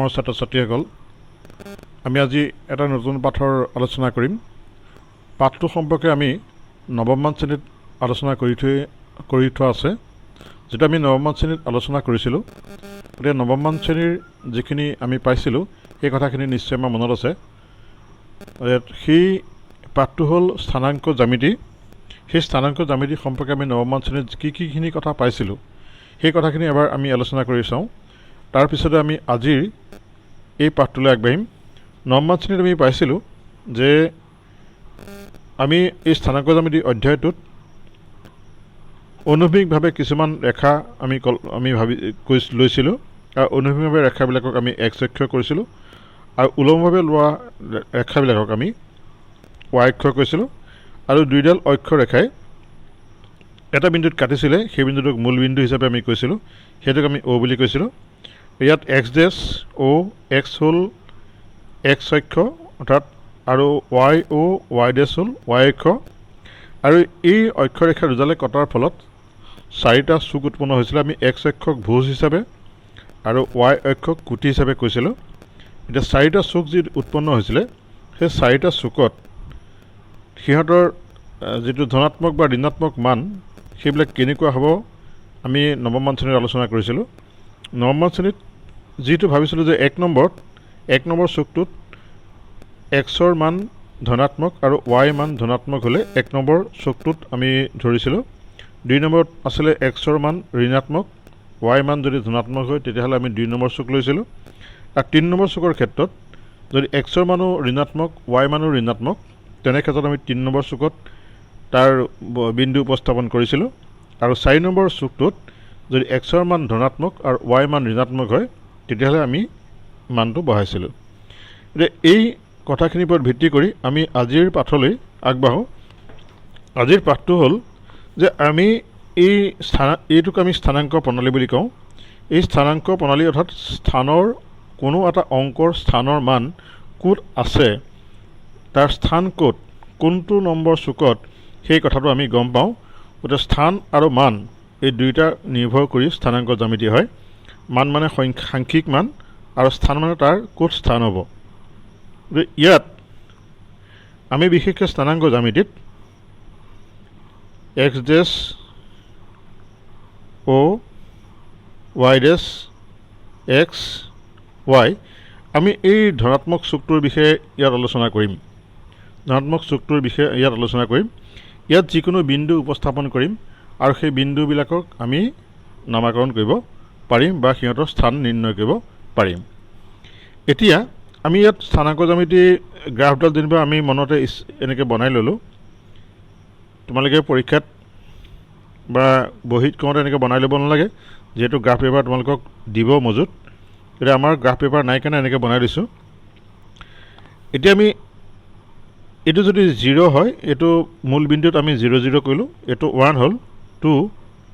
মৰমৰ ছাত্ৰ ছাত্ৰীসকল, আমি আজি এটা নতুন পাঠৰ আলোচনা কৰিম। পাঠটো সম্পৰ্কে আমি নৱমমান শ্ৰেণীত আলোচনা কৰি থোৱা আছে। যেটা আমি নৱমমান শ্ৰেণীত আলোচনা কৰিছিলোঁ, গতিকে নৱমমান শ্ৰেণীৰ যিখিনি আমি পাইছিলোঁ সেই কথাখিনি নিশ্চয় আমাৰ মনত আছে। সেই পাঠটো হ'ল স্থানাংক জ্যামিতি। সেই স্থানাংক জ্যামিতি সম্পৰ্কে আমি নৱমমান শ্ৰেণীত কিখিনি কথা পাইছিলোঁ সেই কথাখিনি এবাৰ আমি আলোচনা কৰি চাওঁ। তাৰপিছতে আমি আজিৰ এই পাঠটোলৈ আগবাঢ়িম। নৱমমান শ্ৰেণীত আমি পাইছিলোঁ যে আমি এই স্থানাংক জ্যামিতি অধ্যায়টোত অনুভূমিকভাৱে কিছুমান ৰেখা আমি লৈছিলোঁ, আৰু অনুভূমিকভাৱে ৰেখাবিলাকক আমি এক্স অক্ষ কৰিছিলোঁ, আৰু উলম্বভাৱে লোৱা ৰেখাবিলাকক আমি ৱাই অক্ষ কৰিছিলোঁ, আৰু দুইডাল অক্ষ ৰেখাই এটা বিন্দুত কাটিছিলে। সেই বিন্দুটোক মূল বিন্দু হিচাপে আমি কৈছিলোঁ, সেইটোক আমি অ' বুলি কৈছিলোঁ। ইয়াত এক্স ডেছ অ' এক্স হ'ল এক্স অক্ষ অৰ্থাৎ, আৰু ৱাই অ' ৱাই ডেছ হ'ল ৱাই অক্ষ, আৰু এই অক্ষৰেখা দুডালে কটাৰ ফলত চাৰিটা চুক উৎপন্ন হৈছিলে। আমি এক্স অক্ষক ভুজ হিচাপে আৰু ৱাই অক্ষক কুটি হিচাপে কৈছিলোঁ। এতিয়া চাৰিটা চুক যি উৎপন্ন হৈছিলে, সেই চাৰিটা চুকত সিহঁতৰ যিটো ধনাত্মক বা ঋণাত্মক মান সেইবিলাক কেনেকুৱা হ'ব আমি নৱমমান শ্ৰেণীত আলোচনা কৰিছিলোঁ। নৱমমান শ্ৰেণীত যিটো ভাবিছিলোঁ যে এক নম্বৰ চুকটোত এক্সৰ মান ধনাত্মক আৰু ৱাই মান ধনাত্মক হ'লে এক নম্বৰ চুকটোত আমি ধৰিছিলোঁ। 2 নম্বৰত আছিলে এক্সৰ মান ঋণাত্মক, ৱাই মান যদি ধনাত্মক হয় তেতিয়াহ'লে আমি 2 নম্বৰ চুক লৈছিলোঁ। আৰু 3 নম্বৰ চুকৰ ক্ষেত্ৰত যদি এক্সৰ মানো ঋণাত্মক ৱাই মানো ঋণাত্মক, তেনে ক্ষেত্ৰত আমি 3 নম্বৰ চুকত তাৰ বিন্দু উপস্থাপন কৰিছিলোঁ। আৰু 4 নম্বৰ চুকটোত যদি এক্সৰ মান ধনাত্মক আৰু ৱাই মান ঋণাত্মক হয় তেতিয়াহ'লে আমি মানটো বহাইছিলোঁ। এতিয়া এই কথাখিনিৰ ওপৰত ভিত্তি কৰি আমি আজিৰ পাঠলৈ আগবাঢ়োঁ। আজিৰ পাঠটো হ'ল যে আমি এইটোক আমি স্থানাংক প্ৰণালী বুলি কওঁ। এই স্থানাংক প্ৰণালী অৰ্থাৎ স্থানৰ কোনো এটা অংকৰ স্থানৰ মান ক'ত আছে, তাৰ স্থান ক'ত, কোনটো নম্বৰ চুকত, সেই কথাটো আমি গম পাওঁ। গতিকে স্থান আৰু মান এই দুয়োটা নিৰ্ভৰ কৰি স্থানাংক জ্যামিতি হয়। মান মানে সাংখ্যিক মান, আৰু স্থান মানে তাৰ ক'ত স্থান হ'ব। ইয়াত আমি বিশেষকৈ স্থানাংক জ্যামিতিত এক্স ডেছ অ' ৱাই ডেছ এক্স ৱাই, আমি এই ধনাত্মক চুকটোৰ বিষয়ে ইয়াত আলোচনা কৰিম। ইয়াত যিকোনো বিন্দু উপস্থাপন কৰিম, আৰু সেই বিন্দুবিলাকক আমি নামাকৰণ কৰিব পাৰিম বা সিহঁতৰ স্থান নিৰ্ণয় কৰিব পাৰিম। এতিয়া আমি ইয়াত স্থানাংক জ্যামিতি গ্ৰাফডাল যেনিবা আমি মনতে এনেকৈ বনাই ল'লোঁ। তোমালোকে পৰীক্ষাত বা বহীত কওঁতে এনেকৈ বনাই ল'ব নালাগে, যিহেতু গ্ৰাফ পেপাৰ তোমালোকক দিব মজুত। এতিয়া আমাৰ গ্ৰাফ পেপাৰ নাই কাৰণে এনেকৈ বনাই দিছোঁ। এতিয়া আমি এইটো যদি 0 হয়, এইটো মূল বিন্দুত আমি 0 0 কৰিলোঁ। এইটো 1 হ'ল, 2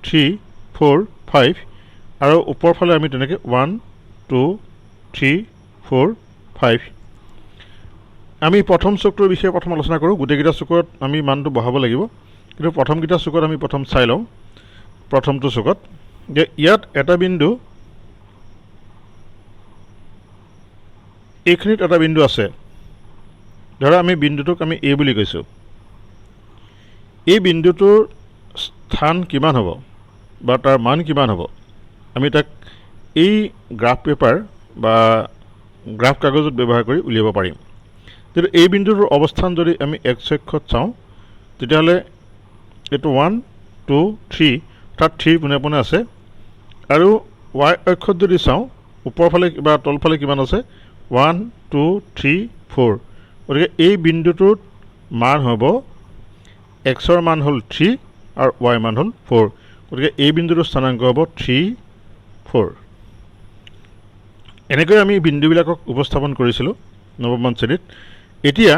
3 4 5, আৰু ওপৰ ফালে আমি তেনেকৈ 1 2 3 4 5। আমি প্ৰথম চুকটোৰ বিষয়ে প্ৰথম আলোচনা কৰোঁ। গোটেইকেইটা চুকত আমি মানটো বহাব লাগিব, কিন্তু প্ৰথমকেইটা চুকত আমি প্ৰথম চাই লওঁ। প্ৰথমটো চুকত যে ইয়াত এটা বিন্দু, এইখিনিত এটা বিন্দু আছে। ধৰা আমি বিন্দুটোক আমি এ বুলি কৈছোঁ। এই বিন্দুটোৰ স্থান কিমান হ'ব বা তাৰ মান কিমান হ'ব, আমি তাক এই গ্ৰাফ পেপাৰ বা গ্ৰাফ কাগজত ব্যৱহাৰ কৰি উলিয়াব পাৰিম। কিন্তু এই বিন্দুটোৰ অৱস্থান যদি আমি এক্স অক্ষত চাওঁ, তেতিয়াহ'লে এইটো 1 2 3 অৰ্থাৎ 3 পোনে পোনে আছে। আৰু ৱাই অক্ষত যদি চাওঁ, ওপৰফালে বা তলফালে কিমান আছে, 1 2 3 4। গতিকে এই বিন্দুটোত মান হ'ব, এক্সৰ মান হ'ল 3 আৰু ৱাই মান হ'ল 4। গতিকে এই বিন্দুটোৰ স্থানাংক হ'ব 3 4। এনেকৈ আমি বিন্দুবিলাকক উপস্থাপন কৰিছিলোঁ নৱমমান শ্ৰেণীত। এতিয়া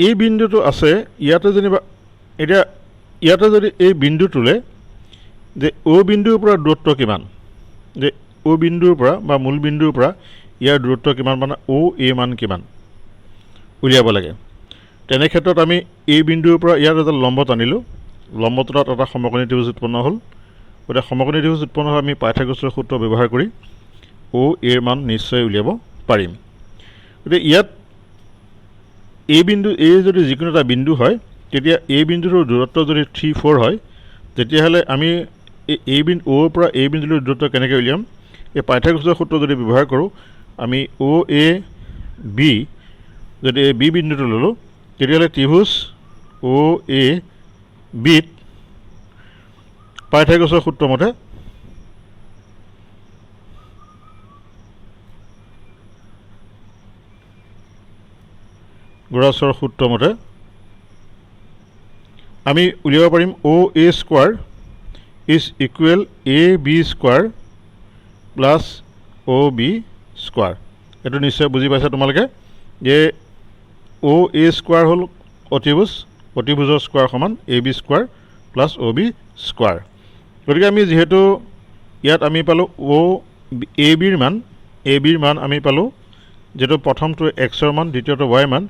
এই বিন্দুটো আছে ইয়াতে যেনিবা, এতিয়া ইয়াতে যদি এই বিন্দুটোলৈ যে অ' বিন্দুৰ পৰা দূৰত্ব কিমান, যে অ' বিন্দুৰ পৰা বা মূল বিন্দুৰ পৰা ইয়াৰ দূৰত্ব কিমান, মানে অ' এ মান কিমান উলিয়াব লাগে। তেনে ক্ষেত্ৰত আমি এই বিন্দুৰ পৰা ইয়াত এটা লম্ব টানিলোঁ, লম্বটোত এটা সমকোণী ত্ৰিভুজ উৎপন্ন হ'ল। গতিকে সমকোণী ত্ৰিভুজ উৎপন্ন হৈ আমি পাইথাগোৰাছৰ সূত্ৰ ব্যৱহাৰ কৰি অ এৰ মান নিশ্চয় উলিয়াব পাৰিম গতিকে ইয়াত এই বিন্দু এ যদি যিকোনো এটা বিন্দু হয় তেতিয়া এই বিন্দুটোৰ দূৰত্ব যদি 3 4 হয় তেতিয়াহ'লে আমি এই বিন্দু অ'ৰ পৰা এই বিন্দুটোৰ দূৰত্ব কেনেকৈ উলিয়াম এই পাইথাগোৰাছৰ সূত্ৰ যদি ব্যৱহাৰ কৰোঁ আমি অ এ বি যদি এই বি বিন্দুটো ল'লোঁ তেতিয়াহ'লে ত্ৰিভুজ অ এ বিত পাইথাগোৰাছৰ সূত্ৰ মতে গোৰাছৰ সূত্ৰ মতে আমি উলিয়াব পাৰিম O A square is equal A B square plus O B square এইটো নিশ্চয় বুজি পাইছা তোমালোকে যে অ এ স্কোৱাৰ হ'ল অতিভুজৰ স্কোৱাৰ সমান এ B square plus O B square গতিকে আমি যিহেতু ইয়াত আমি পালোঁ অ এ বিৰ মান আমি পালোঁ যিহেতু প্ৰথমটো এক্সৰ মান দ্বিতীয়টো ৱাইৰ মান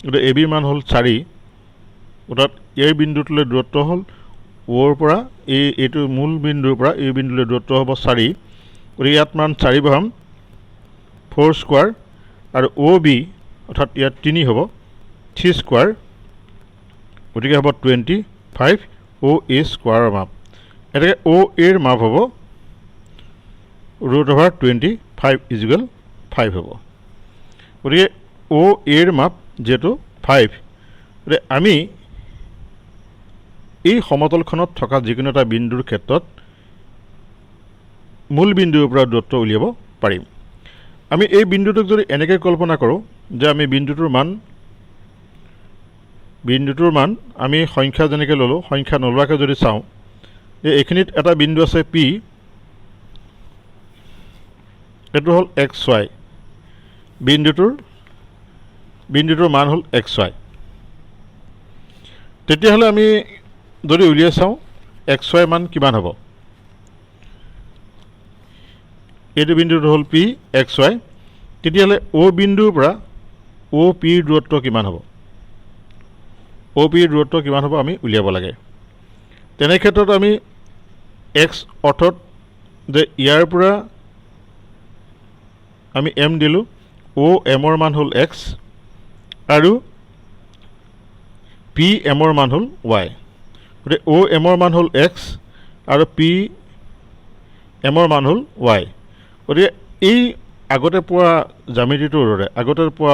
গতিকে এ বিৰ মান হ'ল 4 অৰ্থাৎ এই বিন্দুটোলৈ দূৰত্ব হ'ল অ'ৰ পৰা এইটো মূল বিন্দুৰ পৰা এই বিন্দুলৈ দূৰত্ব হ'ব 4 গতিকে ইয়াত মান 4 বহাম 4 স্কোৱাৰ আৰু অ বি অৰ্থাৎ ইয়াত 3 হ'ব 3 স্কোৱাৰ গতিকে হ'ব 25 অ এ স্কোৱাৰৰ মাপ এতেকে অ এৰ মাপ হ'ব √25 ইজুৱেল 5 হ'ব গতিকে অ এৰ মাপ যেহেতু 5 গতিকে আমি এই সমতলখনত থকা যিকোনো এটা বিন্দুৰ ক্ষেত্ৰত মূল বিন্দুৰ পৰা দূৰত্ব উলিয়াব পাৰিম আমি এই বিন্দুটোক যদি এনেকৈ কল্পনা কৰোঁ যে আমি বিন্দুটোৰ মান আমি সংখ্যা যেনেকৈ ল'লোঁ সংখ্যা নোলোৱাকৈ যদি চাওঁ যে এইখিনিত এটা বিন্দু আছে পি এইটো হ'ল এক্স ৱাই বিন্দুটোৰ মান হ'ল এক্স ৱাই তেতিয়াহ'লে আমি যদি উলিয়াই চাওঁ এক্স ৱাই মান কিমান হ'ব এইটো বিন্দুটো হ'ল পি এক্স ৱাই তেতিয়াহ'লে অ' বিন্দুৰ পৰা অ' পিৰ দূৰত্ব কিমান হ'ব অ' পিৰ দূৰত্ব কিমান হ'ব আমি উলিয়াব লাগে তেনে ক্ষেত্ৰত আমি এক্স অৰ্থত যে ইয়াৰ পৰা আমি এম দিলোঁ অ' এমৰ মান হ'ল এক্স আৰু পি এমৰ মান হ'ল ৱাই গতিকে অ' এমৰ মান হ'ল এক্স আৰু পি এমৰ মান হ'ল ৱাই গতিকে এই আগতে পোৱা জ্যামিতিটোৰ দৰে আগতে পোৱা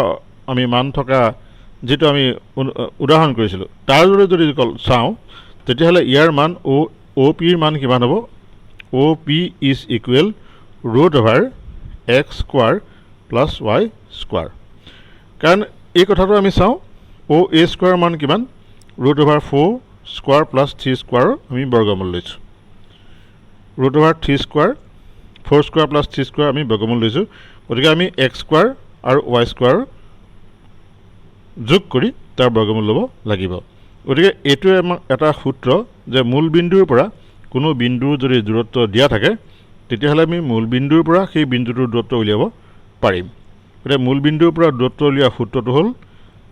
আমি মান থকা যিটো আমি উদাহৰণ কৰিছিলোঁ তাৰ দৰে যদি চাওঁ তেতিয়াহ'লে ইয়াৰ মান অ' পিৰ মান কিমান হ'ব অ' পি ইজ ইকুৱেল √এক্স স্কোৱাৰ প্লাছ ৱাই স্কোৱাৰ কাৰণ এই কথাটো আমি চাওঁ অ' এ স্কোৱাৰ মান কিমান √4 স্কোৱাৰ প্লাছ 3 স্কোৱাৰৰ আমি বৰ্গমূল লৈছোঁ √3 স্কোৱাৰ 4 স্কোৱাৰ প্লাছ 3 স্কোৱাৰ আমি বৰ্গমূল লৈছোঁ গতিকে আমি এক্স স্কোৱাৰ আৰু ৱাই স্কোৱাৰ যোগ কৰি তাৰ বৰ্গমূল ল'ব লাগিব গতিকে এইটোৱে আমাক এটা সূত্ৰ যে মূল বিন্দুৰ পৰা কোনো বিন্দুৰ যদি দূৰত্ব দিয়া থাকে তেতিয়াহ'লে আমি মূল বিন্দুৰ পৰা সেই বিন্দুটোৰ দূৰত্ব উলিয়াব পাৰিম গতিকে মূল বিন্দুৰ পৰা দূৰত্ব উলিওৱা সূত্ৰটো হ'ল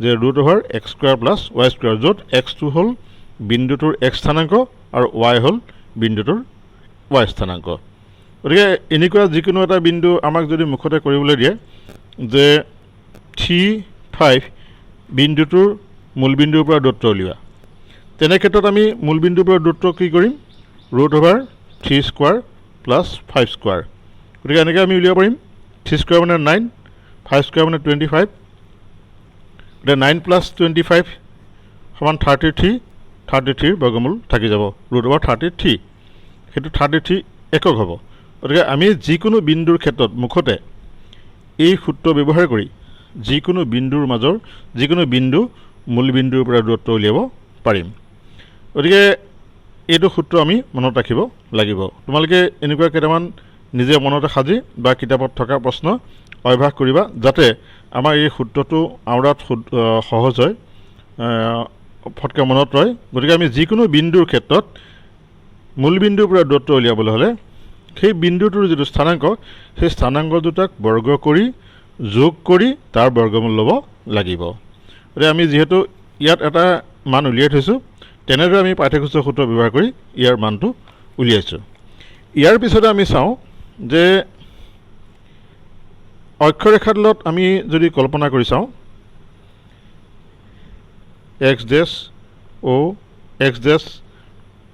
যে √x square plus Y square য'ত এক্সটো হ'ল বিন্দুটোৰ এক্স স্থানাংক আৰু ৱাই হ'ল বিন্দুটোৰ ৱাই স্থানাংক গতিকে এনেকুৱা যিকোনো এটা বিন্দু আমাক যদি মুখতে কৰিবলৈ দিয়ে যে 3 5 বিন্দুটোৰ মূল বিন্দুৰ পৰা দূৰত্ব উলিওৱা তেনে ক্ষেত্ৰত আমি মূল বিন্দুৰ পৰা দূৰত্ব কি কৰিম √3 স্কোৱাৰ প্লাছ 5 স্কোৱাৰ গতিকে এনেকৈ আমি উলিয়াব পাৰিম 3 স্কোৱাৰ মানে 9 5 স্কোৱাৰ মানে 25 গতিকে 9 প্লাছ 25 সমান 33 বৰ্গমূল থাকি যাব √33 সেইটো 33 একক হ'ব গতিকে আমি যিকোনো বিন্দুৰ ক্ষেত্ৰত মুখতে এই সূত্ৰ ব্যৱহাৰ কৰি যিকোনো বিন্দুৰ মাজৰ যিকোনো বিন্দু মূল বিন্দুৰ পৰা দূৰত্ব উলিয়াব পাৰিম গতিকে এইটো সূত্ৰ আমি মনত ৰাখিব লাগিব তোমালোকে এনেকুৱা কেইটামান নিজে মনতে সাজি বা কিতাপত থকা প্ৰশ্ন অভ্যাস কৰিবা যাতে আমাৰ এই সূত্ৰটো আওৰাত সহজ হয় ফটকৈ মনত ৰয় গতিকে আমি যিকোনো বিন্দুৰ ক্ষেত্ৰত মূল বিন্দুৰ পৰা দূৰত্ব উলিয়াবলৈ হ'লে সেই বিন্দুটোৰ যিটো স্থানাংক সেই স্থানাংক দুটাক বৰ্গ কৰি যোগ কৰি তাৰ বৰ্গমূল ল'ব লাগিব গতিকে আমি যিহেতু ইয়াত এটা মান উলিয়াই থৈছোঁ তেনেদৰে আমি পাইথাগোৰাছৰ সূত্ৰ ব্যৱহাৰ কৰি ইয়াৰ মানটো উলিয়াইছোঁ ইয়াৰ পিছতে আমি চাওঁ যে অক্ষৰেখাৰ তলত আমি যদি কল্পনা কৰি চাওঁ x ডেছ o x ডেছ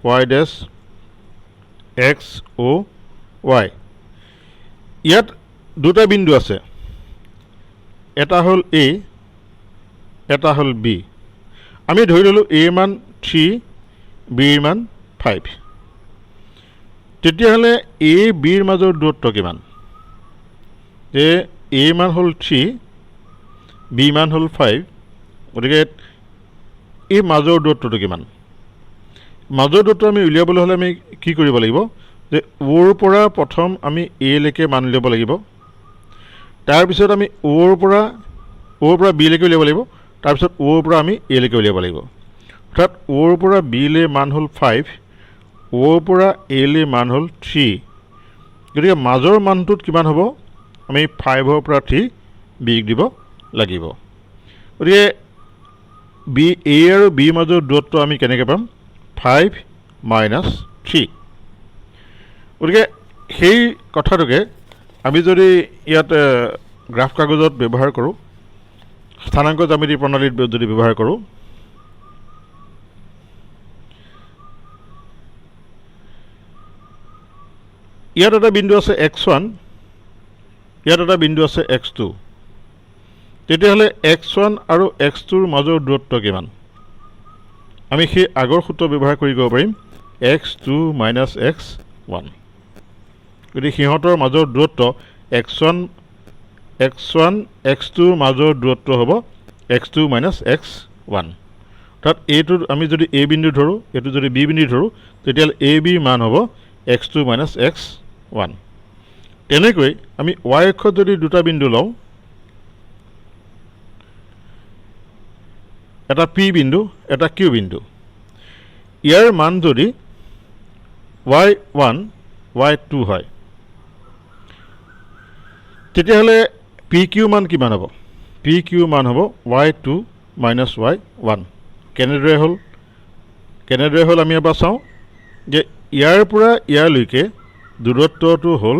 y ডেছ x o y ইয়াত দুটা বিন্দু আছে এটা হ'ল a এটা হ'ল b আমি ধৰি ললো a মান 3 b মান 5 তেতিয়াহ'লে a b ৰ মাজৰ দূৰত্ব কিমান যে a মান হ'ল 3 b মান হ'ল 5 গতিকে এই মাজৰ দূৰত্বটো কিমান মাজৰ দূৰত্ব আমি উলিয়াবলৈ হ'লে আমি কি কৰিব লাগিব যে o ৰ পৰা প্ৰথম আমি a লৈকে মান ল'ব লাগিব তাৰ পিছত আমি o ৰ পৰা b লৈকে উলিয়াব লাগিব তাৰ পিছত o ৰ পৰা আমি a লৈকে উলিয়াব লাগিব অৰ্থাৎ o ৰ পৰা b লৈ মান হ'ল 5 o ৰ পৰা a লৈ মান হ'ল 3 গতিকে মাজৰ মানটোত কিমান হ'ব আমি 5 ৰ পৰা 3 b দিব লাগিব গতিকে b a আৰু b মাজৰ দূৰত্ব আমি কেনেকৈ পাম 5 minus 3 গতিকে সেই কথাটোকে আমি যদি ইয়াত গ্ৰাফ কাগজত ব্যৱহাৰ কৰোঁ স্থানাংক জ্যামিতি প্ৰণালীত যদি ব্যৱহাৰ কৰোঁ ইয়াত এটা বিন্দু আছে x1 ইয়াত এটা বিন্দু আছে x2 তেতিয়াহ'লে x1 আৰু x2ৰ মাজৰ দূৰত্ব কিমান আমি সেই আগৰ সূত্ৰ ব্যৱহাৰ কৰি ক'ব পাৰিম x2 minus x1 গতিকে সিহঁতৰ মাজৰ দূৰত্ব x1 x2ৰ মাজৰ দূৰত্ব হ'ব x2 minus x1 অৰ্থাৎ এইটো আমি যদি a বিন্দু ধৰোঁ এইটো যদি b বিন্দু ধৰোঁ তেতিয়াহ'লে a b মান হ'ব x2 minus x1 তেনেকৈ আমি y অক্ষত যদি দুটা বিন্দু লওঁ এটা p বিন্দু এটা q বিন্দু ইয়াৰ মান যদি y1 y2 হয় তেতিয়াহ'লে pq মান কিমান হ'ব pq মান হ'ব y2 minus y1 কেনেদৰে হ'ল আমি এবাৰ চাওঁ যে ইয়াৰ পৰা ইয়ালৈকে দূৰত্বটো হ'ল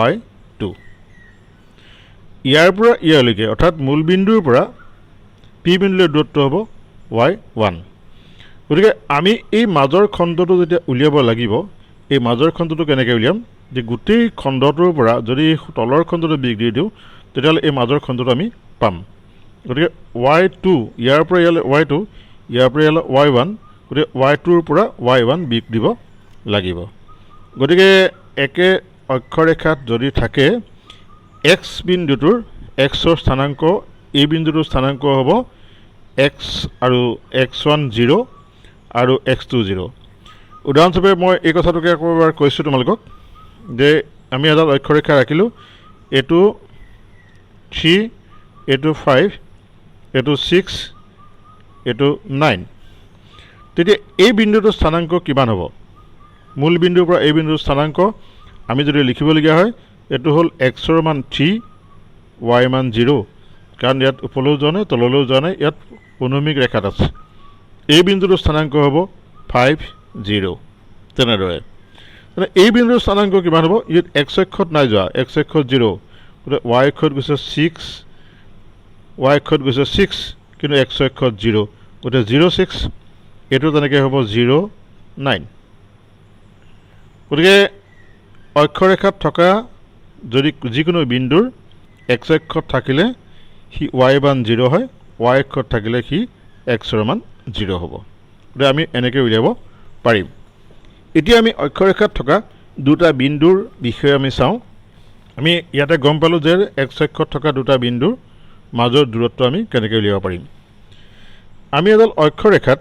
y2 ইয়াৰ পৰা ইয়ালৈকে অৰ্থাৎ মূল বিন্দুৰ পৰা p বিন্দুলৈ দূৰত্ব হ'ব y1 গতিকে আমি এই মাজৰ খণ্ডটো যেতিয়া উলিয়াব লাগিব এই মাজৰ খণ্ডটো কেনেকৈ উলিয়াম যে গোটেই খণ্ডটোৰ পৰা যদি তলৰ খণ্ডটো বিগ দি দিওঁ তেতিয়াহ'লে এই মাজৰ খণ্ডটো আমি পাম গতিকে y2 ইয়াৰ পৰা ইয়ালৈ y2 ইয়াৰ পৰা ইয়ালৈ y1 গতিকে y2ৰ পৰা y1 বিগ দিব লাগিব গতিকে একে অক্ষৰেখাত যদি থাকে x বিন্দুটোৰ xৰ স্থানাংক এই বিন্দুটোৰ স্থানাংক হ'ব x আৰু x1 0 আৰু x2 0 উদাহৰণস্বৰূপে মই এই কথাটোকে আকৌ এবাৰ কৈছোঁ তোমালোকক যে আমি এডাল অক্ষৰেখা ৰাখিলোঁ এইটো 3 এইটো 5 এইটো 6 এইটো 9 তেতিয়া এই বিন্দুটোৰ স্থানাংক কিমান হ'ব মূল বিন্দুৰ পৰা এই বিন্দুৰ স্থানাংক আমি যদি লিখিবলগীয়া হয় এইটো হ'ল xৰ মান 3 y মান 0 কাৰণ ইয়াত ওপৰলৈও যোৱা নাই তললৈও যোৱা নাই ইয়াত অনুভূমিক ৰেখাত আছে এই বিন্দুটোৰ স্থানাংক হ'ব 5 0 তেনেদৰে এই বিন্দুৰ স্থানাংক কিমান হ'ব ইয়াত x অক্ষত নাই যোৱা x অক্ষত 0 গতিকে y অক্ষত গৈছে 6 কিন্তু x অক্ষত 0 গতিকে 0 6 এইটো তেনেকৈ হ'ব 0 9 গতিকে অক্ষৰেখাত থকা যদি যিকোনো বিন্দুৰ x অক্ষত থাকিলে সি y মান 0 হয় y অক্ষত থাকিলে সি x ৰ মান 0 হ'ব গতিকে আমি এনেকৈ উলিয়াব পাৰিম এতিয়া আমি অক্ষৰেখাত থকা দুটা বিন্দুৰ বিষয়ে আমি চাওঁ আমি ইয়াতে গম পালোঁ যে x অক্ষত থকা দুটা বিন্দুৰ মাজৰ দূৰত্ব আমি কেনেকৈ উলিয়াব পাৰিম আমি এডাল অক্ষৰেখাত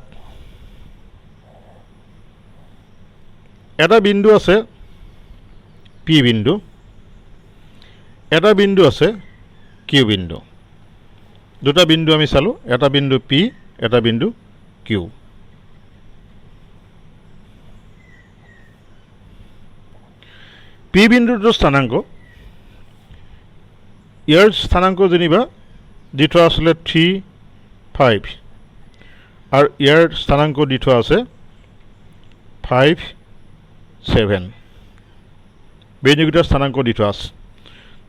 এটা বিন্দু আছে p বিন্দু এটা বিন্দু আছে q বিন্দু দুটা বিন্দু আমি চালোঁ এটা বিন্দু p এটা বিন্দু q p বিন্দুটোৰ স্থানাংক ইয়াৰ স্থানাংক যেনিবা দি থোৱা আছিলে 3 5 আৰু ইয়াৰ স্থানাংক দি থোৱা আছে 5 7 বেনিকুটাৰ স্থানাংক দি থোৱা আছে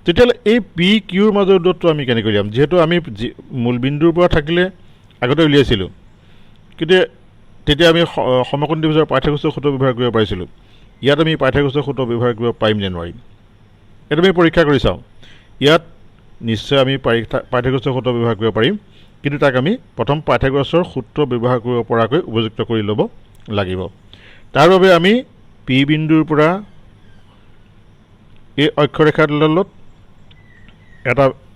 তেতিয়াহ'লে এই পি কিউৰ মাজৰ দূৰত্বটো আমি কেনেকৈ উলিয়াম যিহেতু আমি মূল বিন্দুৰ পৰা থাকিলে আগতে উলিয়াইছিলোঁ কিন্তু তেতিয়া আমি সমকোণী ত্ৰিভুজৰ পাইথাগোৰাছৰ সূত্ৰ ব্যৱহাৰ কৰিব পাৰিছিলোঁ ইয়াত আমি পাইথাগোৰাছৰ সূত্ৰ ব্যৱহাৰ কৰিব পাৰিম নে নোৱাৰিম এইটো আমি পৰীক্ষা কৰি চাওঁ ইয়াত নিশ্চয় আমি পাইথাগোৰাছৰ সূত্ৰ ব্যৱহাৰ কৰিব পাৰিম কিন্তু তাক আমি প্ৰথম পাইথাগোৰাছৰ সূত্ৰ ব্যৱহাৰ কৰিব পৰাকৈ উপযুক্ত কৰি ল'ব লাগিব তাৰ বাবে আমি পি বিন্দুৰ পৰা এই অক্ষৰেখাডালত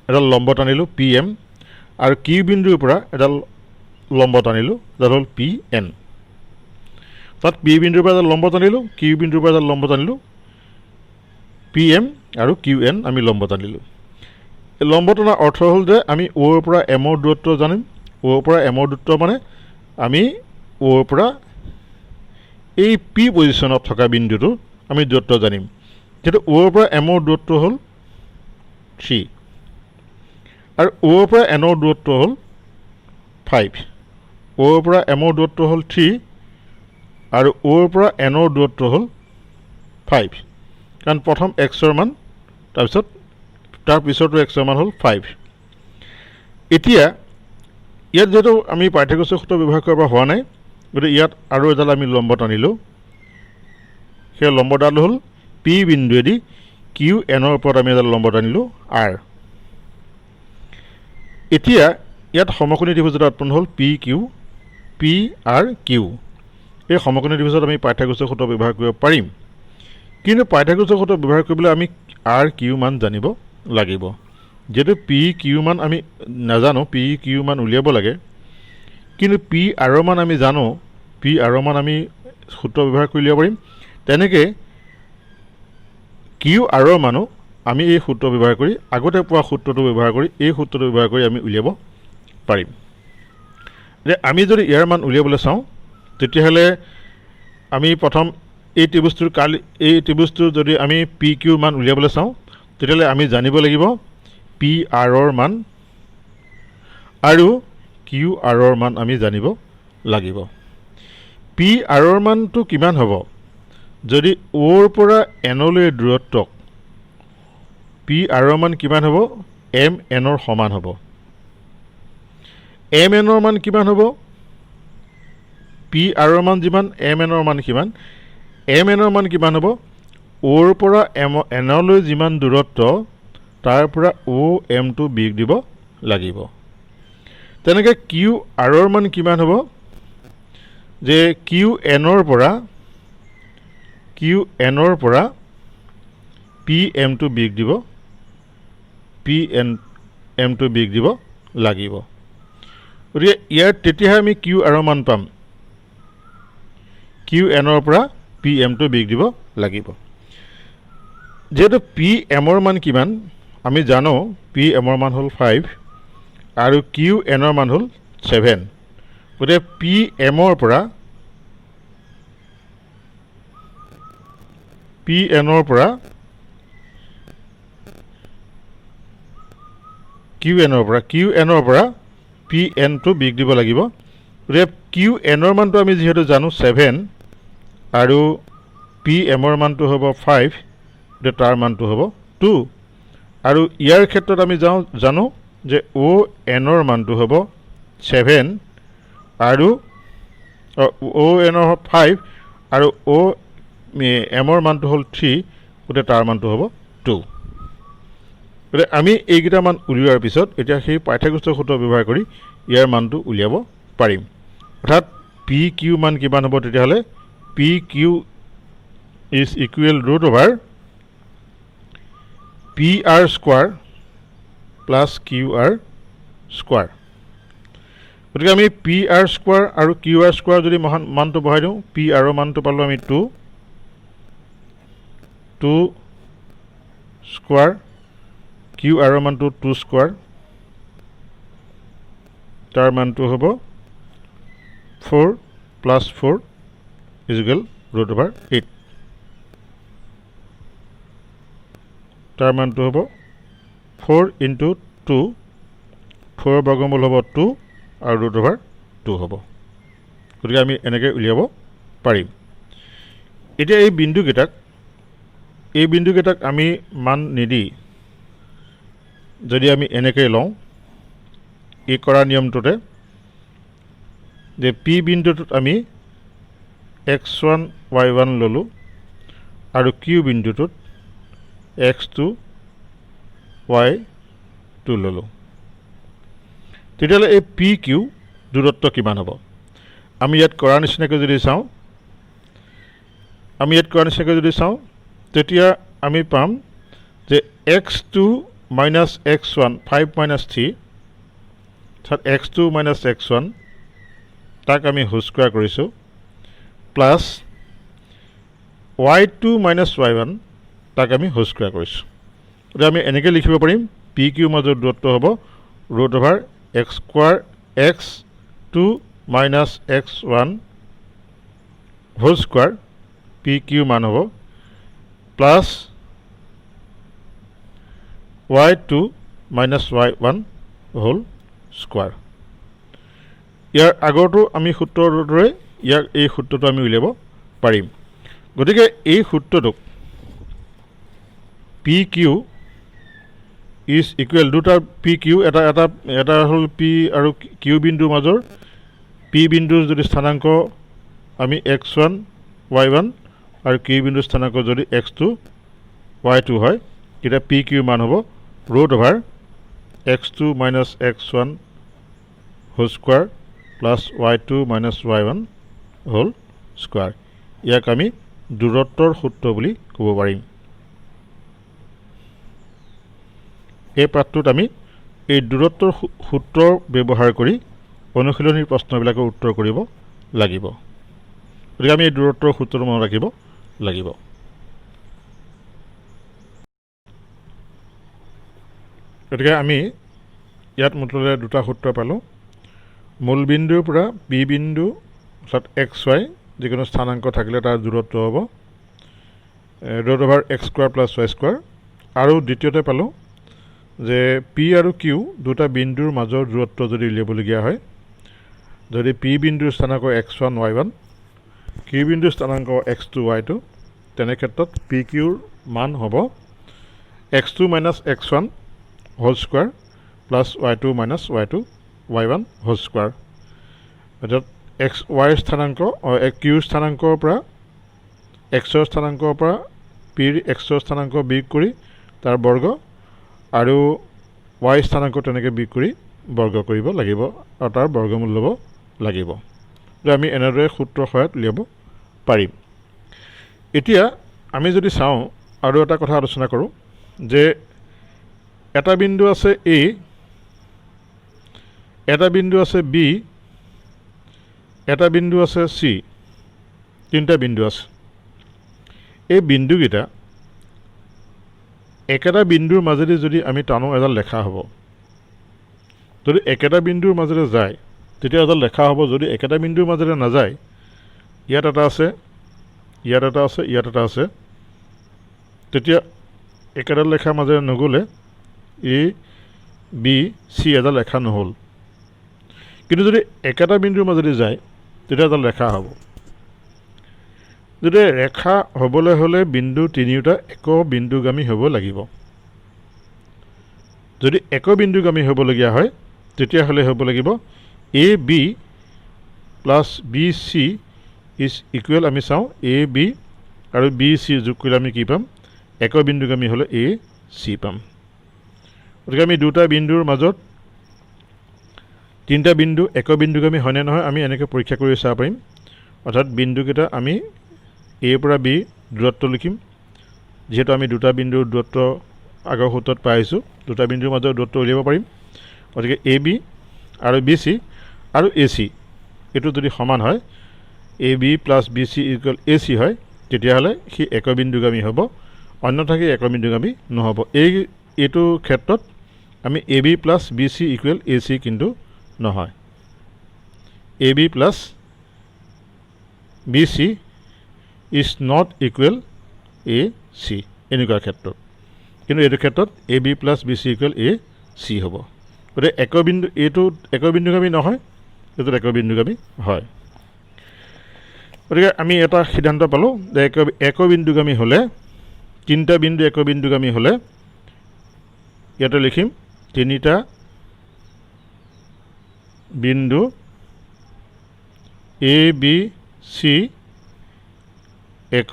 এডাল লম্ব টানিলোঁ পি এম আৰু কিউ বিন্দুৰ পৰা এডাল লম্ব টানিলোঁ যাৰ হ'ল পি এন তাত পি বিন্দুৰ পৰা এডাল লম্ব টানিলোঁ কিউ বিন্দুৰ পৰা এডাল লম্ব টানিলোঁ পি এম আৰু কিউ এন আমি লম্ব টানিলোঁ এই লম্ব টনাৰ অৰ্থ হ'ল যে আমি অ'ৰ পৰা এমৰ দূৰত্ব জানিম অ'ৰ পৰা এমৰ দূৰত্ব মানে আমি অ'ৰ পৰা এই পি পজিশ্যনত থকা বিন্দুটো আমি দূৰত্ব জানিম যিহেতু অ'ৰ পৰা এমৰ দূৰত্ব হ'ল 3 আৰু অ'ৰ পৰা এনৰ দূৰত্ব হ'ল 5 অ'ৰ পৰা এমৰ দূৰত্ব হ'ল 3 আৰু অ'ৰ পৰা এনৰ দূৰত্ব হ'ল 5 কাৰণ প্ৰথম এক্সৰ মান তাৰপিছত তাৰ পিছৰটো এক্সৰ মান হ'ল 5 এতিয়া ইয়াত যেহেতু আমি পাইথাগোৰাছৰ সূত্ৰ ব্যৱহাৰ কৰিব হোৱা নাই গতিকে ইয়াত আৰু এডাল আমি লম্ব টানিলোঁ সেই লম্বডাল হ'ল পি বিন্দুৱেদি কিউ এনৰ ওপৰত আমি এডাল লম্ব টানিলোঁ আৰ এতিয়া ইয়াত সমকোণী ত্ৰিভুজ এটা উৎপন্ন হ'ল P Q P R Q এই সমকোণী ত্ৰিভুজত আমি পাইথাগোৰাছৰ সূত্ৰ ব্যৱহাৰ কৰিব পাৰিম কিন্তু পাইথাগোৰাছৰ সূত্ৰ ব্যৱহাৰ কৰিবলৈ আমি আৰ কিউ মান জানিব লাগিব যেহেতু পি কিউ মান আমি নাজানো পি কিউ মান উলিয়াব লাগে কিন্তু পি আৰৰ মান আমি জানো পি আৰৰ মান আমি সূত্ৰ ব্যৱহাৰ কৰি উলিয়াব পাৰিম তেনেকৈ কিউ আৰৰ মানো আমি এই সূত্ৰ ব্যৱহাৰ কৰি আগতে পোৱা সূত্ৰটো ব্যৱহাৰ কৰি এই সূত্ৰটো ব্যৱহাৰ কৰি আমি উলিয়াব পাৰিম যে আমি যদি ইয়াৰ মান উলিয়াবলৈ চাওঁ তেতিয়াহ'লে আমি প্ৰথম এই ত্ৰিভুজটোৰ যদি আমি পি কিউৰ মান উলিয়াবলৈ চাওঁ তেতিয়াহ'লে আমি জানিব লাগিব পি আৰৰ মান আৰু কিউ আৰৰ মান আমি জানিব লাগিব পি আৰৰ মানটো কিমান হ'ব যদি অ'ৰ পৰা এনলৈ দূৰত্বক পি আৰৰ মান কিমান হ'ব এম এনৰ সমান হ'ব এম এনৰ মান কিমান হ'ব পি আৰৰ মান যিমান এম এনৰ মান কিমান এম এনৰ মান কিমান হ'ব অ'ৰ পৰা এনলৈ যিমান দূৰত্ব তাৰ পৰা অ' এমটো বিয়োগ দিব লাগিব তেনেকৈ কিউ আৰৰ মান কিমান হ'ব যে কিউ এনৰ পৰা পি এমটো বিয়োগ দিব পি এমটো বিয়োগ দিব লাগিব গতিকে ইয়াত তেতিয়াহে আমি কিউ আৰৰ মান পাম কিউ এনৰ পৰা পি এমটো বিয়োগ দিব লাগিব যেহেতু পি এমৰ মান কিমান আমি জানো পি এমৰ মান হ'ল 5 আৰু কিউ এনৰ মান হ'ল 7 গতিকে পি এমৰ পৰা কিউ এনৰ পৰা পি এনটো বিয়োগ দিব লাগিব গতিকে কিউ এনৰ মানটো আমি যিহেতু জানো 7 আৰু পি এমৰ মানটো হ'ব 5 গতিকে তাৰ মানটো হ'ব 2 আৰু ইয়াৰ ক্ষেত্ৰত আমি জানো যে অ' এনৰ মানটো হ'ব 7 আৰু অ' এনৰ 5 আৰু অ' এমৰ মানটো হ'ল 3 গতিকে তাৰ মানটো হ'ব 2 গতিকে আমি এইকেইটা মান উলিওৱাৰ পিছত এতিয়া সেই পাইথাগোৰাছৰ সূত্ৰ ব্যৱহাৰ কৰি ইয়াৰ মানটো উলিয়াব পাৰিম অৰ্থাৎ পি কিউ মান কিমান হ'ব তেতিয়াহ'লে P Q is equal √over P R square plus Q R square গতিকে আমি পি আৰ স্কোৱাৰ আৰু কিউ আৰ স্কোৱাৰ যদি মানটো বহাই দিওঁ পি আৰৰ মানটো পালোঁ আমি 2 স্কোৱাৰ কিউ আৰৰ মানটো 2 স্কোৱাৰ তাৰ মানটো হ'ব 4 প্লাছ 4 ইজুকেল √over 8 তাৰ মানটো হ'ব 4 × 2 4 বৰ্গমূল হ'ব 2 আৰু √over 2 হ'ব গতিকে আমি এনেকৈ উলিয়াব পাৰিম এতিয়া এই বিন্দুকেইটাক আমি মান নিদি যদি আমি এনেকৈ লওঁ এই কৰা নিয়মটোতে যে পি বিন্দুটোত আমি x1 y1 ল'লোঁ আৰু কিউ বিন্দুটোত x2 y2 ল'লোঁ তেতিয়াহ'লে এই পি কিউ দূৰত্ব কিমান হ'ব আমি ইয়াত কৰা নিচিনাকৈ যদি চাওঁ তেতিয়া আমি পাম যে x2 minus x1 5 minus 3 তাত x2 minus x1 তাক আমি হোল স্কোৱাৰ কৰিছোঁ প্লাছ y2 minus y1 তাক আমি হোল স্কোৱাৰ কৰিছোঁ গতিকে আমি এনেকৈ লিখিব পাৰিম পি কিউ মাজৰ দূৰত্ব হ'ব root over X square x2 minus x1 whole square P Q মান হ'ব plus y2 minus y1 whole square ইয়াৰ আগৰটো আমি সূত্ৰৰ দৰে ইয়াৰ এই সূত্ৰটো আমি উলিয়াব পাৰিম গতিকে এই সূত্ৰটোক পি কিউ ইজ ইকুৱেল দুটা পি কিউ এটা হ'ল পি আৰু কিউ বিন্দুৰ মাজৰ পি বিন্দুৰ যদি স্থানাংক আমি x1 y1 আৰু কিউ বিন্দুৰ স্থানাংক যদি x2 y2 হয় তেতিয়া পি কিউ মান হ'ব root over x2 minus x1 whole square plus y2 minus y1 whole square ইয়াক আমি দূৰত্বৰ সূত্ৰ বুলি ক'ব পাৰিম এই পাঠটোত আমি এই দূৰত্বৰ সূত্ৰ ব্যৱহাৰ কৰি অনুশীলনীৰ প্ৰশ্নবিলাকৰ উত্তৰ কৰিব লাগিব গতিকে আমি এই দূৰত্বৰ সূত্ৰটো মনত ৰাখিব লাগিব গতিকে আমি ইয়াত মুঠতে দুটা সূত্ৰ পালোঁ মূল বিন্দুৰ পৰা পি বিন্দু অৰ্থাৎ এক্স ৱাই যিকোনো স্থানাংক থাকিলে তাৰ দূৰত্ব হ'ব root over X square plus Y square আৰু দ্বিতীয়তে পালোঁ যে পি আৰু কিউ দুটা বিন্দুৰ মাজৰ দূৰত্ব যদি উলিয়াবলগীয়া হয় যদি পি বিন্দুৰ স্থানাংক x1 y1 কিউ বিন্দুৰ স্থানাংক x2 y2 তেনে ক্ষেত্ৰত পি কিউৰ মান হ'ব x2 minus x1 whole square plus y2 minus y2 y1 whole square অৰ্থাৎ এক্স ৱাইৰ স্থানাংক কিউৰ স্থানাংকৰ পৰা এক্সৰ স্থানাংকৰ পৰা পিৰ এক্সৰ স্থানাংক বিয়োগ কৰি তাৰ বৰ্গ আৰু ৱাই স্থানাংক তেনেকৈ বিয়োগ কৰি বৰ্গ কৰিব লাগিব আৰু তাৰ বৰ্গমূল ল'ব লাগিব যে আমি এনেদৰে সূত্ৰৰ সহায়ত উলিয়াব পাৰিম এতিয়া আমি যদি চাওঁ আৰু এটা কথা আলোচনা কৰোঁ যে এটা বিন্দু আছে এ এটা বিন্দু আছে বি এটা বিন্দু আছে চি তিনিটা বিন্দু আছে এই বিন্দুকেইটা একেটা বিন্দুৰ মাজেদি যদি আমি টানো এডাল লেখা হ'ব যদি একেটা বিন্দুৰ মাজেৰে যায় তেতিয়া এডাল লেখা হ'ব যদি একেটা বিন্দুৰ মাজেৰে নাযায় ইয়াত এটা আছে ইয়াত এটা আছে ইয়াত এটা আছে তেতিয়া একেডাল লেখাৰ মাজেৰে নগ'লে এ বি চি এডাল লেখা নহ'ল কিন্তু যদি একেটা বিন্দুৰ মাজেদি যায় তেতিয়া এডাল ৰেখা হ'ব যদি ৰেখা হ'বলৈ হ'লে বিন্দু তিনিওটা এক বিন্দুগামী হ'ব লাগিব যদি এক বিন্দুগামী হ'বলগীয়া হয় তেতিয়াহ'লে হ'ব লাগিব A B plus B C is equal আমি চাওঁ এ বি আৰু বি চি যোগ কৰিলে আমি কি পাম এক বিন্দুগামী হ'লে এ চি পাম গতিকে আমি দুটা বিন্দুৰ মাজত তিনিটা বিন্দু এক বিন্দুগামী হয়নে নহয় আমি এনেকৈ পৰীক্ষা কৰি চাব পাৰিম অৰ্থাৎ বিন্দুকেইটা আমি এৰ পৰা বি দূৰত্ব লিখিম যিহেতু আমি দুটা বিন্দুৰ দূৰত্ব আগৰ সূত্ৰত পাই আহিছোঁ দুটা বিন্দুৰ মাজৰ দূৰত্ব উলিয়াব পাৰিম গতিকে এ বি আৰু বি চি আৰু এ চি এইটো যদি সমান হয় A B plus B C equal A C হয় তেতিয়াহ'লে সি এক বিন্দুগামী হ'ব অন্যথা সি এক বিন্দুগামী নহ'ব এইটো ক্ষেত্ৰত আমি A B plus B C equal A C কিন্তু নহয় A B plus B C is not equal A C এনেকুৱা ক্ষেত্ৰত কিন্তু এইটো ক্ষেত্ৰত A B plus B C equal A C হ'ব গতিকে এইটো এক বিন্দুগামী নহয় এইটোত এক বিন্দুগামী হয় গতিকে আমি এটা সিদ্ধান্ত পালোঁ যে এক বিন্দুগামী হ'লে তিনিটা বিন্দু এক বিন্দুগামী হ'লে ইয়াতে লিখিম তিনিটা বিন্দু এ বি সি এক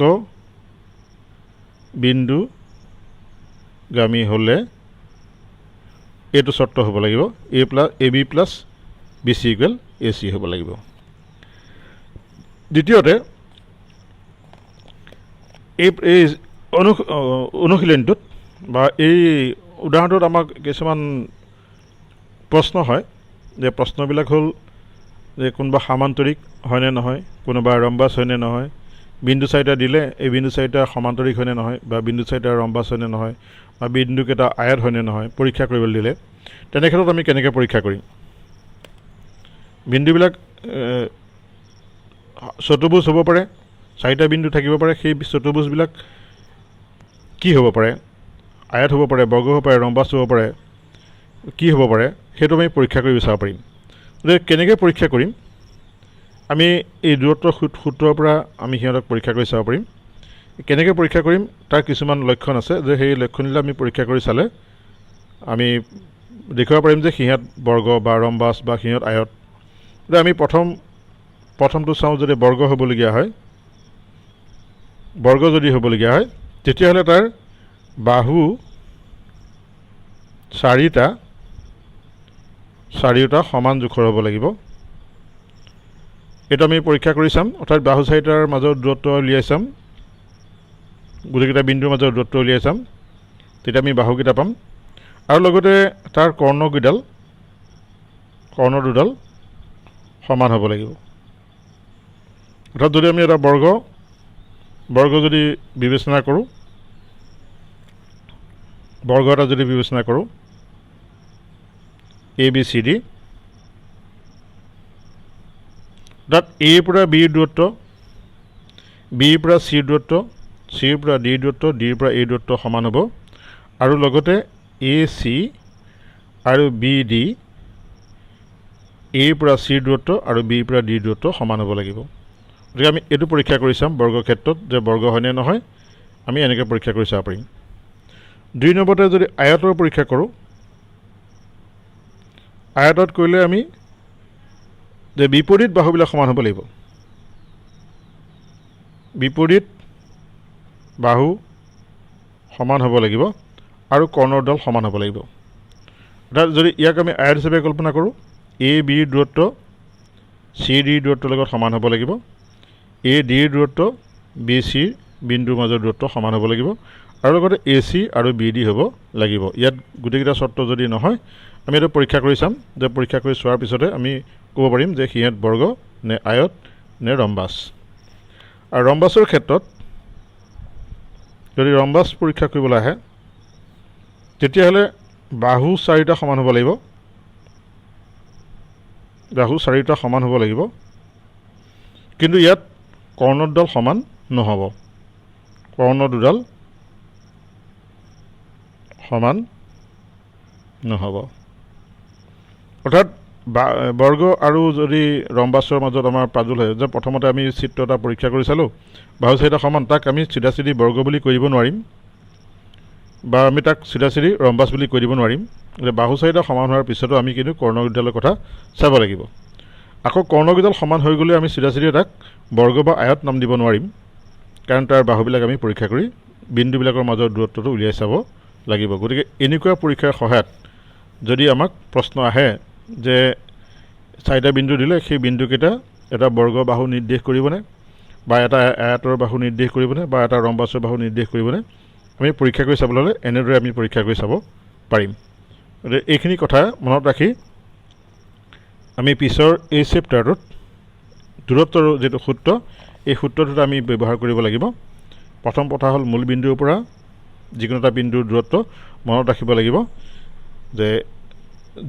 বিন্দুগামী হ'লে এইটো চৰ্ত হ'ব লাগিব A B plus B C equal A C হ'ব লাগিব। দ্বিতীয়তে এই অনুশীলনীটোত বা এই উদাহৰণটোত আমাক কিছুমান প্ৰশ্ন হয়, যে প্ৰশ্নবিলাক হ'ল যে কোনোবা সামান্তৰিক হয়নে নহয়, কোনোবা ৰম্বাছ হয়নে নহয়, বিন্দু চাৰিটা দিলে এই বিন্দু চাৰিটা সমান্তৰিক হয়নে নহয়, বা বিন্দু চাৰিটা ৰম্বাছ হয়নে নহয়, বা বিন্দুকেইটা আয়ত হয়নে নহয় পৰীক্ষা কৰিবলৈ দিলে। তেনে ক্ষেত্ৰত আমি কেনেকৈ পৰীক্ষা কৰিম? বিন্দুবিলাক চতুৰ্ভুজ হ'ব পাৰে, চাৰিটা বিন্দু থাকিব পাৰে, সেই চতুৰ্ভুজবিলাক কি হ'ব পাৰে? আয়ত হ'ব পাৰে, বৰ্গ হ'ব পাৰে, ৰম্বাছ হ'ব পাৰে, কি হ'ব পাৰে সেইটো আমি পৰীক্ষা কৰি চাব পাৰিম। গতিকে কেনেকৈ পৰীক্ষা কৰিম? আমি এই দূৰত্বৰ সূত্ৰৰ পৰা আমি সিহঁতক পৰীক্ষা কৰি চাব পাৰিম। কেনেকৈ পৰীক্ষা কৰিম তাৰ কিছুমান লক্ষণ আছে, যে সেই লক্ষণবিলাক আমি পৰীক্ষা কৰি চালে আমি দেখুৱাব পাৰিম যে সিহঁত বৰ্গ বা ৰম্বাছ বা সিহঁত আয়ত। গতিকে আমি প্ৰথমটো চাওঁ, যদি বৰ্গ হ'বলগীয়া হয়, বৰ্গ যদি হ'বলগীয়া হয় তেতিয়াহ'লে তাৰ বাহু চাৰিওটা সমান জোখৰ হ'ব লাগিব। এইটো আমি পৰীক্ষা কৰি চাম, অৰ্থাৎ বাহু চাৰিটাৰ মাজৰ দূৰত্ব উলিয়াই চাম, গোটেইকেইটা বিন্দুৰ মাজৰ দূৰত্ব উলিয়াই চাম, তেতিয়া আমি বাহুকেইটা পাম। আৰু লগতে তাৰ কৰ্ণ দুডাল সমান হ'ব লাগিব। অৰ্থাৎ যদি আমি এটা বৰ্গ যদি বিবেচনা কৰোঁ, বৰ্গ এটা যদি বিবেচনা কৰোঁ এ বি চি ডি, তাত এৰ পৰা বিৰ দূৰত্ব, বিৰ পৰা চিৰ দূৰত্ব, চিৰ পৰা ডিৰ দূৰত্ব, ডিৰ পৰা এৰ দূৰত্ব সমান হ'ব। আৰু লগতে এ চি আৰু বি ডি এৰ পৰা চিৰ দূৰত্ব আৰু বিৰ পৰা ডিৰ দূৰত্ব সমান হ'ব লাগিব। গতিকে আমি এইটো পৰীক্ষা কৰি চাম বৰ্গৰ ক্ষেত্ৰত, যে বৰ্গ হয়নে নহয় আমি এনেকৈ পৰীক্ষা কৰি চাব পাৰিম। 2 নম্বৰতে যদি আয়তৰ পৰীক্ষা কৰোঁ, আয়তত কৰিলে আমি যে বিপৰীত বাহুবিলাক সমান হ'ব লাগিব, বিপৰীত বাহু সমান হ'ব লাগিব আৰু কৰ্ণৰ ডাল সমান হ'ব লাগিব। অৰ্থাৎ যদি ইয়াক আমি আয়ত হিচাপে কল্পনা কৰোঁ, এ বিৰ দূৰত্ব চি ডিৰ দূৰত্বৰ লগত সমান হ'ব লাগিব, এ ডিৰ দূৰত্ব বি চিৰ বিন্দুৰ মাজৰ দূৰত্ব সমান হ'ব লাগিব, আৰু লগতে এ চি আৰু বি ডি হ'ব লাগিব। ইয়াত গোটেইকেইটা চৰ্ত যদি নহয় আমি এইটো পৰীক্ষা কৰি চাম, যে পৰীক্ষা কৰি চোৱাৰ পিছতে আমি ক'ব পাৰিম যে সিহঁত বৰ্গ নে আয়ত নে ৰম্বাছ। আৰু ৰম্বাছৰ ক্ষেত্ৰত যদি ৰম্বাছ পৰীক্ষা কৰিবলৈ আহে তেতিয়াহ'লে বাহু চাৰিটা সমান হ'ব লাগিব, বাহু চাৰিটা সমান হ'ব লাগিব, কিন্তু ইয়াত কৰ্ণৰ ডাল সমান নহ'ব, কৰ্ণ দুডাল সমান নহ'ব। অৰ্থাৎ বৰ্গ আৰু যদি ৰম্বাছৰ মাজত আমাৰ প্ৰাজুল হয়, যে প্ৰথমতে আমি চিত্ৰ এটা পৰীক্ষা কৰি চালোঁ, বাহু চাৰিটা সমান, তাক আমি চিধা চিধি বৰ্গ বুলি কৈ দিব নোৱাৰিম, বা আমি তাক চিধা চিধি ৰম্বাছ বুলি কৈ দিব নোৱাৰিম। যে বাহু চাৰিটা সমান হোৱাৰ পিছতো আমি কিন্তু কৰ্ণকেইডালৰ কথা চাব লাগিব। আকৌ কৰ্ণকেইডাল সমান হৈ গ'লে আমি চিধা চিধি তাক বৰ্গ বা আয়ত নাম দিব নোৱাৰিম, কাৰণ তাৰ বাহুবিলাক আমি পৰীক্ষা কৰি বিন্দুবিলাকৰ মাজৰ দূৰত্বটো উলিয়াই চাব লাগিব। গতিকে এনেকুৱা পৰীক্ষাৰ সহায়ত যদি আমাক প্ৰশ্ন আহে যে চাৰিটা বিন্দু দিলে সেই বিন্দুকেইটা এটা বৰ্গ বাহু নিৰ্দেশ কৰিবনে, বা এটা আয়তৰ বাহু নিৰ্দেশ কৰিবনে, বা এটা ৰম্বাছৰ বাহু নিৰ্দেশ কৰিবনে, আমি পৰীক্ষা কৰি চাবলৈ হ'লে এনেদৰে আমি পৰীক্ষা কৰি চাব পাৰিম। গতিকে এইখিনি কথা মনত ৰাখি আমি পিছৰ এই চেপ্টাৰটোত দূৰত্বৰ যিটো সূত্ৰ, এই সূত্ৰটোত আমি ব্যৱহাৰ কৰিব লাগিব। প্ৰথম কথা হ'ল মূল বিন্দুৰ পৰা যিকোনো এটা বিন্দুৰ দূৰত্ব মনত ৰাখিব লাগিব, যে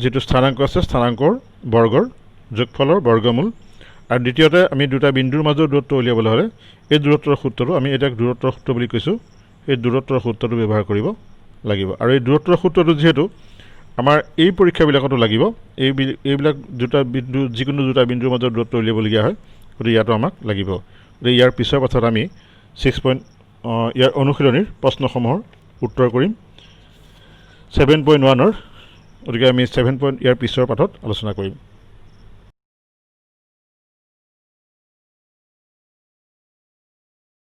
যিটো স্থানাংক আছে স্থানাংকৰ বৰ্গৰ যোগফলৰ বৰ্গমূল। আৰু দ্বিতীয়তে আমি দুটা বিন্দুৰ মাজৰ দূৰত্ব উলিয়াবলৈ হ'লে এই দূৰত্বৰ সূত্ৰটো, আমি এতিয়া দূৰত্বৰ সূত্ৰ বুলি কৈছোঁ, এই দূৰত্বৰ সূত্ৰটো ব্যৱহাৰ কৰিব লাগিব। আৰু এই দূৰত্বৰ সূত্ৰটো যিহেতু আমাৰ এই পৰীক্ষাবিলাকতো লাগিব, এইবিলাক দুটা বিন্দু, যিকোনো দুটা বিন্দুৰ মাজৰ দূৰত্ব উলিয়াবলগীয়া হয়, গতিকে ইয়াতো আমাক লাগিব। গতিকে ইয়াৰ পিছৰ পাছত আমি ইয়াৰ অনুশীলনীৰ প্ৰশ্নসমূহৰ উত্তৰ কৰিম। 7.1 গতিকে আমি 7 পইণ্ট ইয়াৰ পিছৰ পাঠত আলোচনা কৰিম।